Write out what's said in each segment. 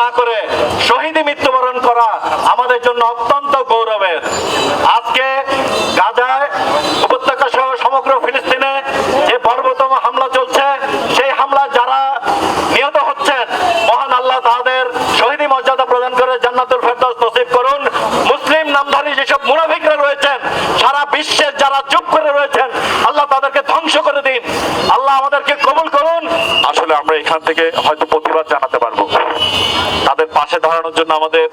না করে শহীদে মৃত্যুবরণ করা আমাদের জন্য অত্যন্ত গৌরবের। আজকে গাজায় উপত্যকা সহ সমগ্র ফিলিস্তিনে যে বর্বরতম হামলা চলছে, সেই হামলা যারা নিহত হচ্ছেন, মহান আল্লাহ তাদের শহীদি মর্যাদা প্রদান করে জান্নাতুল ফেরদৌস নসিব করুন। মুসলিম নামধারী যেসব মুনাফিকরা রয়েছেন, সারা বিশ্বের যারা চুপ করে রয়েছেন, আল্লাহ তাদেরকে ধ্বংস করে দিন। আল্লাহ আমাদেরকে কবুল করুন। আসলে আমরা এখান থেকে হয়তো প্রতিবাদ জানাতে পারবো, তাদের পাশে দাঁড়ানোর জন্য আমাদের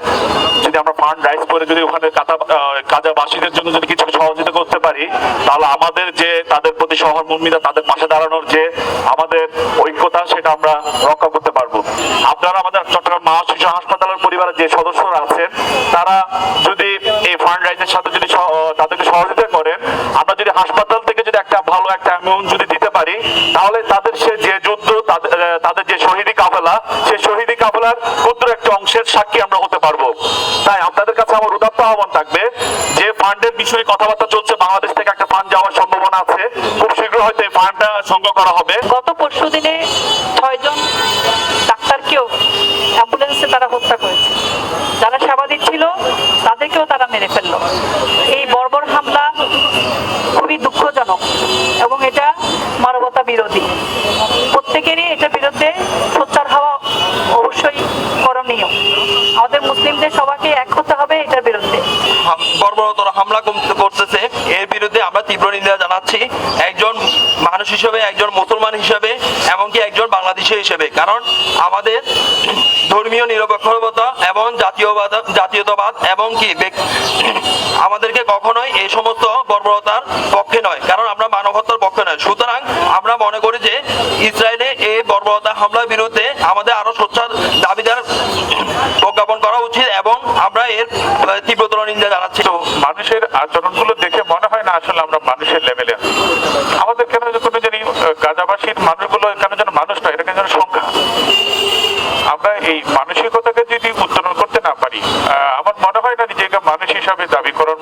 যদি আমরা ফান্ড রাইজ করে যদি ওখানে কাজাবাসীদের জন্য যদি কিছু সহযোগিতা করতে পারি, তাহলে আমাদের যে তাদের প্রতি সহমর্মিতা, তাদের পাশে দাঁড়ানোর যে আমাদের ঐক্যতা, সেটা আমরা রক্ষা করতে পারবো। আপনারা আমাদের চট্টগ্রাম মা শিশু হাসপাতালের পরিবারের যে সদস্যরা আছেন, তারা যদি এই ফান্ড রাইজের সাথে যদি তাদেরকে সহযোগিতা করেন, আমরা যদি হাসপাতাল থেকে যদি একটা ভালো একটা অ্যামাউন্ট যদি দিতে পারি, তাহলে তাদের সে যে যুদ্ধ, তাদের যে শহীদি কাফেলা, সেই শহীদি কাফেলার ক্ষুদ্র একটা অংশের সাক্ষী আমরা হতে পারবো। তাই আপনাদের কাছে আমার উদাত্ত আহ্বান থাকবে যে ফান্ডের বিষয়ে কথাবার্তা চলছে, বাংলাদেশ থেকে একটা ফান্ড যাওয়ার সম্ভাবনা আছে, খুব শীঘ্র হয়তো এই ফান্ডটা সংগ্রহ করা হবে। গত পরশু দিনে 6 জন ডাক্তারকেও অ্যাম্বুলেন্সে তারা হত্যা করেছে, যারা সেবা দিচ্ছিল তাদেরকেও তারা মেরে ফেললো। এই বর্বর হামলা খুবই দুঃখজনক এবং এটা মানবতা বিরোধী। প্রত্যেকেরই এটার বিরুদ্ধে সোচ্চার হওয়া অবশ্যই করণীয়। আমাদের মুসলিমদের সবাইকে এক হতে হবে এটার বিরুদ্ধে। বর্বরতর হামলা করতেছে, এর বিরুদ্ধে আমরা তীব্র নিন্দা জানাচ্ছি, একজন মানুষ হিসেবে, একজন মুসলমান হিসেবে, এমনকি একজন বাংলাদেশি হিসেবে। কারণ আমাদের ধর্মীয় নিরপেক্ষতা এবং জাতীয়তাবাদ এবং কি আমাদেরকে কখনোই এই সমস্ত বর্বরতার পক্ষে নয়, কারণ আমরা মানবতার পক্ষে নয়। সুতরাং আমরা মনে করি যে ইসরায়েলে এই বর্বরতা হামলার বিরুদ্ধে আমাদের আরো সোচ্চার দাবিদার প্রজ্ঞাপন করা উচিত এবং আমরা এর তীব্রতর নিন্দা জানাচ্ছি। তো মানুষের আচরণগুলো দেখে মনে হয় না আসলে আমরা মানুষের লেভেলে আছি। আমাদের কেন কোনো জানি গাজাবাসীর মানুষগুলো কেন যেন মানুষ নয়, এটা কেন যেন সংখ্যা। আমরা এই মানসিকতাকে যদি উত্তোলন করতে না পারি, আমার মনে হয় না নিজেকে মানুষ হিসাবে দাবি করার